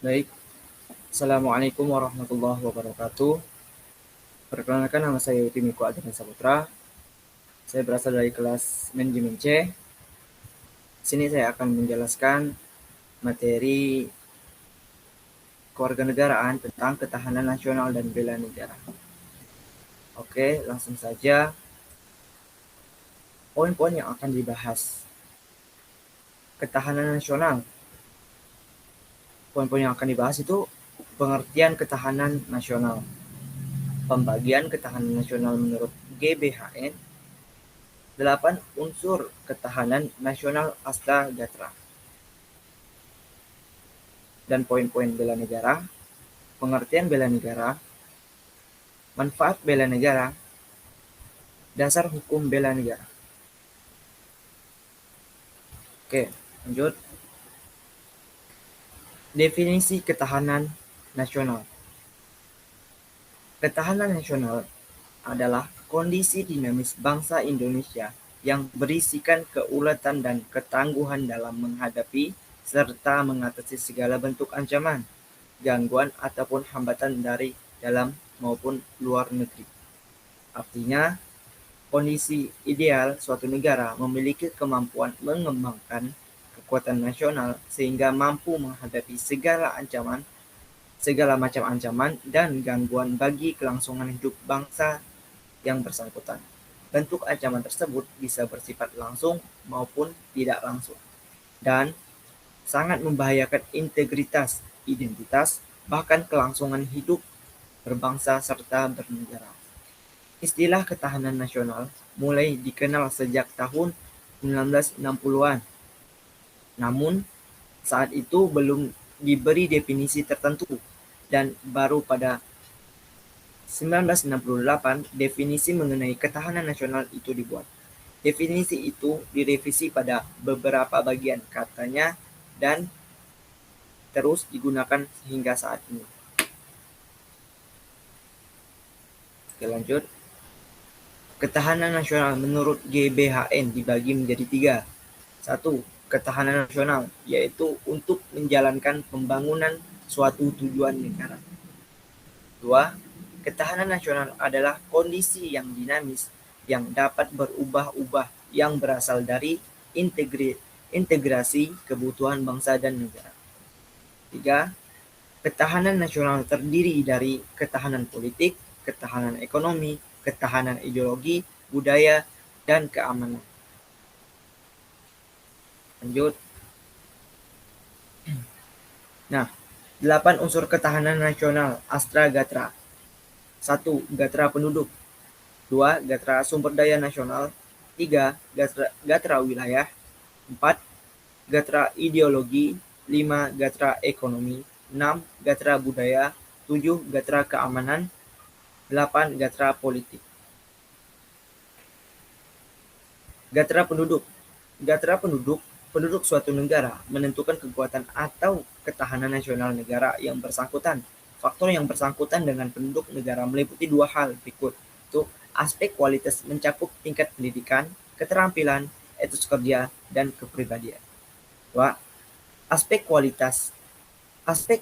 Baik, Assalamualaikum warahmatullahi wabarakatuh. Perkenalkan, nama saya Timiko Adrian Saputra. Saya berasal dari kelas Manajemen C. Sini saya akan menjelaskan materi kewarganegaraan tentang ketahanan nasional dan bela negara. Oke, langsung saja. Poin-poin yang akan dibahas. Ketahanan nasional. Poin-poin yang akan dibahas itu pengertian ketahanan nasional, pembagian ketahanan nasional menurut GBHN, 8 unsur ketahanan nasional Astra Gatra, dan poin-poin bela negara, pengertian bela negara, manfaat bela negara, dasar hukum bela negara. Oke, lanjut. Definisi ketahanan nasional. Ketahanan nasional adalah kondisi dinamis bangsa Indonesia yang berisikan keulatan dan ketangguhan dalam menghadapi serta mengatasi segala bentuk ancaman, gangguan ataupun hambatan dari dalam maupun luar negeri. Artinya, kondisi ideal suatu negara memiliki kemampuan mengembangkan kekuatan nasional sehingga mampu menghadapi segala macam ancaman dan gangguan bagi kelangsungan hidup bangsa yang bersangkutan. Bentuk ancaman tersebut bisa bersifat langsung maupun tidak langsung, dan sangat membahayakan integritas, identitas, bahkan kelangsungan hidup berbangsa serta bernegara. Istilah ketahanan nasional mulai dikenal sejak tahun 1960-an. Namun, saat itu belum diberi definisi tertentu, dan baru pada 1968 definisi mengenai ketahanan nasional itu dibuat. Definisi itu direvisi pada beberapa bagian katanya dan terus digunakan hingga saat ini. Oke, lanjut. Ketahanan nasional menurut GBHN dibagi menjadi 3. 1. Ketahanan nasional, yaitu untuk menjalankan pembangunan suatu tujuan negara. 2. Ketahanan nasional adalah kondisi yang dinamis yang dapat berubah-ubah yang berasal dari integrasi kebutuhan bangsa dan negara. 3. Ketahanan nasional terdiri dari ketahanan politik, ketahanan ekonomi, ketahanan ideologi, budaya, dan keamanan. Lanjut. Nah, 8 unsur ketahanan nasional Astra Gatra. 1. Gatra penduduk. 2. Gatra sumber daya nasional. 3. Gatra wilayah. 4. Gatra ideologi. 5. Gatra ekonomi. 6. Gatra budaya. 7. Gatra keamanan. 8. Gatra politik. Gatra penduduk. Gatra penduduk suatu negara menentukan kekuatan atau ketahanan nasional negara yang bersangkutan. Faktor yang bersangkutan dengan penduduk negara meliputi 2 hal berikut, yaitu aspek kualitas mencakup tingkat pendidikan, keterampilan, etos kerja, dan kepribadian. 2. Aspek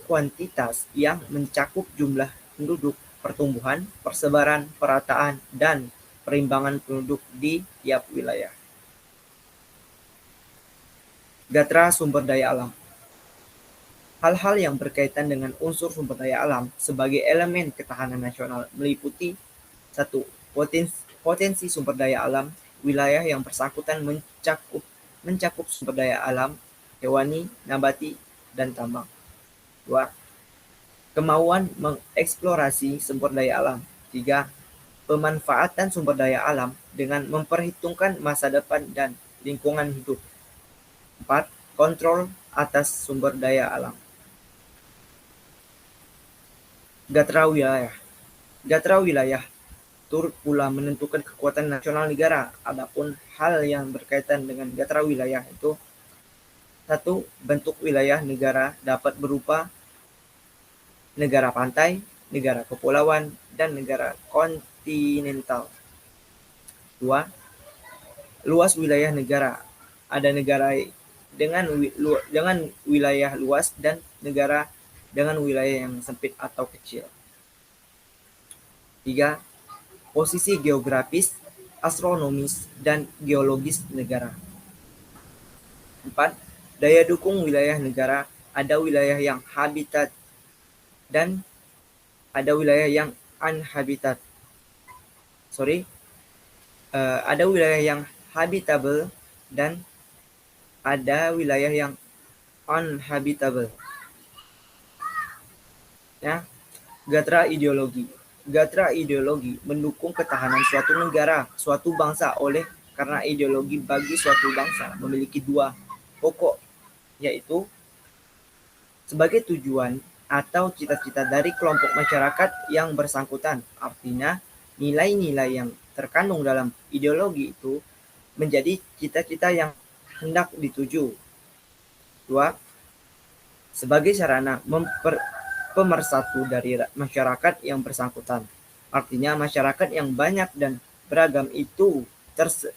kuantitas yang mencakup jumlah penduduk, pertumbuhan, persebaran, perataan, dan perimbangan penduduk di tiap wilayah. Gatra sumber daya alam. Hal-hal yang berkaitan dengan unsur sumber daya alam sebagai elemen ketahanan nasional meliputi 1. Potensi sumber daya alam. Wilayah yang bersangkutan mencakup sumber daya alam hewani, nabati, dan tambang. 2. Kemauan mengeksplorasi sumber daya alam. 3. Pemanfaatan sumber daya alam dengan memperhitungkan masa depan dan lingkungan hidup. 4. Kontrol atas sumber daya alam. Gatra wilayah. Gatra wilayah turut pula menentukan kekuatan nasional negara. Adapun hal yang berkaitan dengan gatra wilayah itu: 1. Bentuk wilayah negara dapat berupa negara pantai, negara kepulauan, dan negara kontinental. 2. Luas wilayah negara. Ada negara dengan wilayah luas dan negara dengan wilayah yang sempit atau kecil. 3. Posisi geografis, astronomis, dan geologis negara. 4. Daya dukung wilayah negara, ada wilayah yang habitat dan ada wilayah yang unhabitat. Ada wilayah yang habitable dan ada wilayah yang unhabitable. Ya, Gatra ideologi. Gatra ideologi mendukung ketahanan suatu negara, suatu bangsa oleh karena ideologi bagi suatu bangsa memiliki dua pokok, yaitu sebagai tujuan atau cita-cita dari kelompok masyarakat yang bersangkutan. Artinya, nilai-nilai yang terkandung dalam ideologi itu menjadi cita-cita yang hendak dituju. 2. Sebagai sarana pemersatu dari masyarakat yang bersangkutan. Artinya masyarakat yang banyak dan beragam itu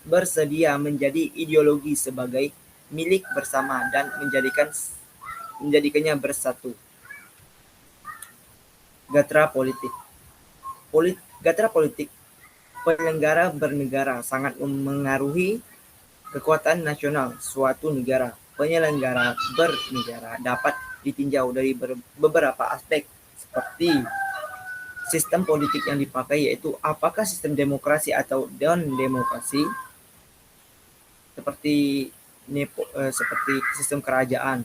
bersedia menjadi ideologi sebagai milik bersama dan menjadikannya bersatu. Gatra politik. Gatra politik penyelenggara bernegara sangat memengaruhi kekuatan nasional suatu negara. Penyelenggara bernegara dapat ditinjau dari beberapa aspek seperti sistem politik yang dipakai, yaitu apakah sistem demokrasi atau non-demokrasi, seperti sistem kerajaan,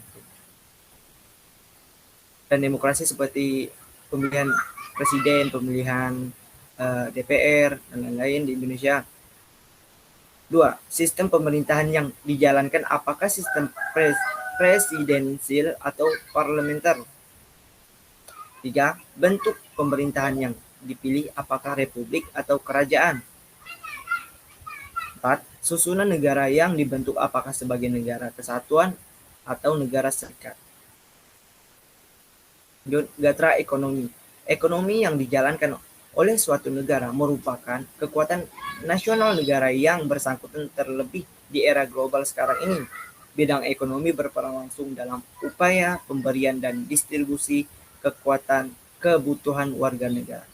dan demokrasi seperti pemilihan presiden, pemilihan DPR, dan lain-lain di Indonesia. 2. Sistem pemerintahan yang dijalankan, apakah sistem presidensil atau parlementer. 3. Bentuk pemerintahan yang dipilih, apakah republik atau kerajaan. 4. Susunan negara yang dibentuk, apakah sebagai negara kesatuan atau negara serikat. Gatra ekonomi. Ekonomi yang dijalankan oleh suatu negara merupakan kekuatan nasional negara yang bersangkutan, terlebih di era global sekarang ini. Bidang ekonomi berperan langsung dalam upaya pemberian dan distribusi kebutuhan warga negara.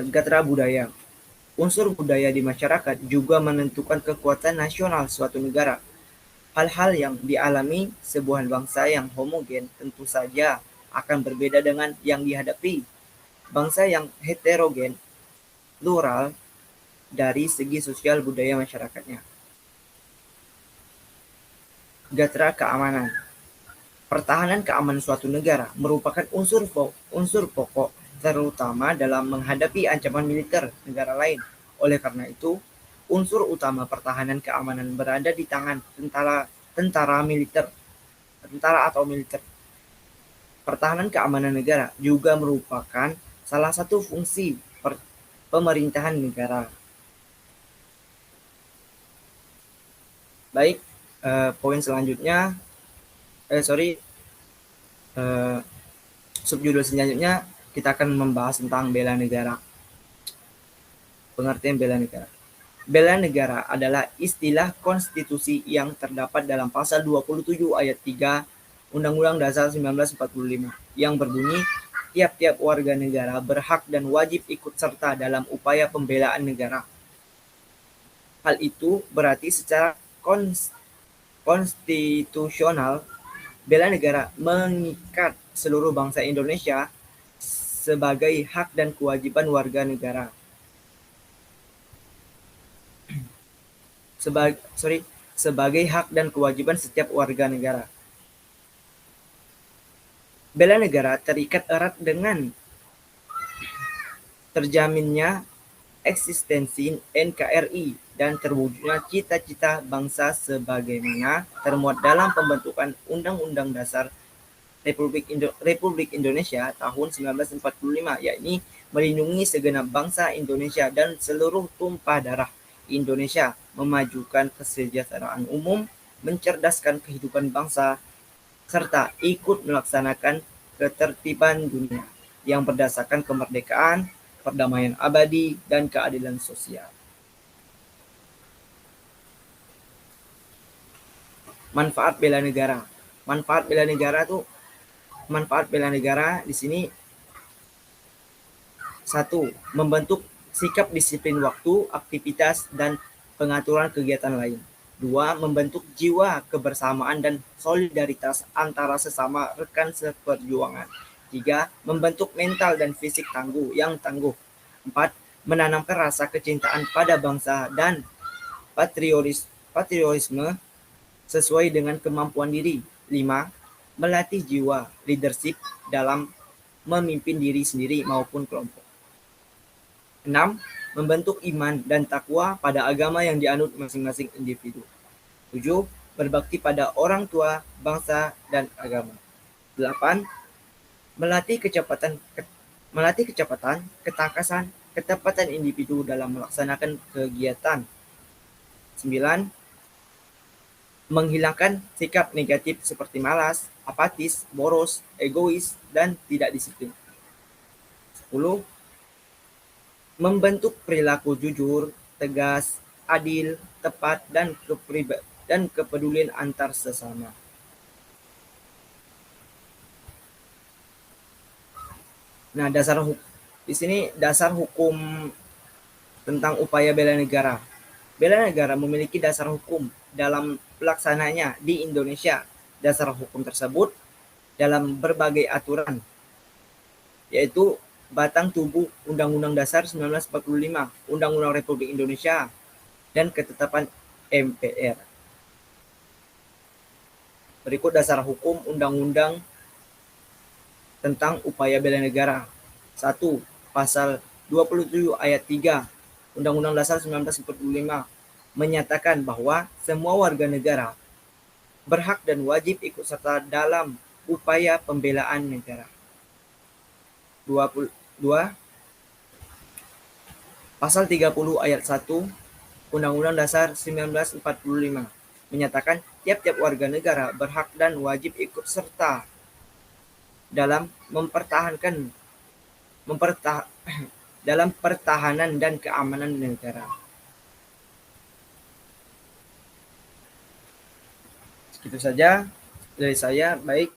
Gatra budaya. Unsur budaya di masyarakat juga menentukan kekuatan nasional suatu negara. Hal-hal yang dialami sebuah bangsa yang homogen tentu saja akan berbeda dengan yang dihadapi bangsa yang heterogen, plural, dari segi sosial budaya masyarakatnya. Gatra keamanan. Pertahanan keamanan suatu negara merupakan unsur pokok terutama dalam menghadapi ancaman militer negara lain. Oleh karena itu, unsur utama pertahanan keamanan berada di tangan tentara atau militer. Pertahanan keamanan negara juga merupakan salah satu fungsi pemerintahan negara. Baik, poin selanjutnya, subjudul selanjutnya kita akan membahas tentang bela negara. Pengertian bela negara. Bela negara adalah istilah konstitusi yang terdapat dalam pasal 27 ayat 3 Undang-Undang Dasar 1945 yang berbunyi, tiap-tiap warga negara berhak dan wajib ikut serta dalam upaya pembelaan negara. Hal itu berarti secara konstitusional, bela negara mengikat seluruh bangsa Indonesia sebagai hak dan kewajiban warga negara. Sebagai hak dan kewajiban setiap warga negara. Bela negara terikat erat dengan terjaminnya eksistensi NKRI dan terwujudnya cita-cita bangsa sebagaimana termuat dalam pembentukan Undang-Undang Dasar Republik Indonesia tahun 1945, yakni melindungi segenap bangsa Indonesia dan seluruh tumpah darah Indonesia, memajukan kesejahteraan umum, mencerdaskan kehidupan bangsa, serta ikut melaksanakan ketertiban dunia yang berdasarkan kemerdekaan, perdamaian abadi, dan keadilan sosial. Manfaat bela negara. Manfaat bela negara di sini: 1. Membentuk sikap disiplin waktu, aktivitas, dan pengaturan kegiatan lain. 2. Membentuk jiwa kebersamaan dan solidaritas antara sesama rekan seperjuangan. 3. Membentuk mental dan fisik yang tangguh. 4. Menanamkan rasa kecintaan pada bangsa dan patriotisme sesuai dengan kemampuan diri. 5. Melatih jiwa leadership dalam memimpin diri sendiri maupun kelompok. 6. Membentuk iman dan takwa pada agama yang dianut masing-masing individu. 7. Berbakti pada orang tua, bangsa, dan agama. 8. Melatih kecepatan, ketangkasan, ketepatan individu dalam melaksanakan kegiatan. 9. Menghilangkan sikap negatif seperti malas, apatis, boros, egois, dan tidak disiplin. 10. Membentuk perilaku jujur, tegas, adil, tepat, dan kepedulian antar sesama. Nah, di sini dasar hukum tentang upaya bela negara. Bela negara memiliki dasar hukum dalam pelaksananya di Indonesia. Dasar hukum tersebut dalam berbagai aturan, yaitu batang tubuh Undang-Undang Dasar 1945, Undang-Undang Republik Indonesia, dan ketetapan MPR. Berikut dasar hukum undang-undang tentang upaya bela negara. 1. Pasal 27 ayat 3 Undang-Undang Dasar 1945 menyatakan bahwa semua warga negara berhak dan wajib ikut serta dalam upaya pembelaan negara. 2. Pasal 30 ayat 1 Undang-Undang Dasar 1945 menyatakan tiap-tiap warga negara berhak dan wajib ikut serta dalam dalam pertahanan dan keamanan negara. Segitu saja dari saya. Baik.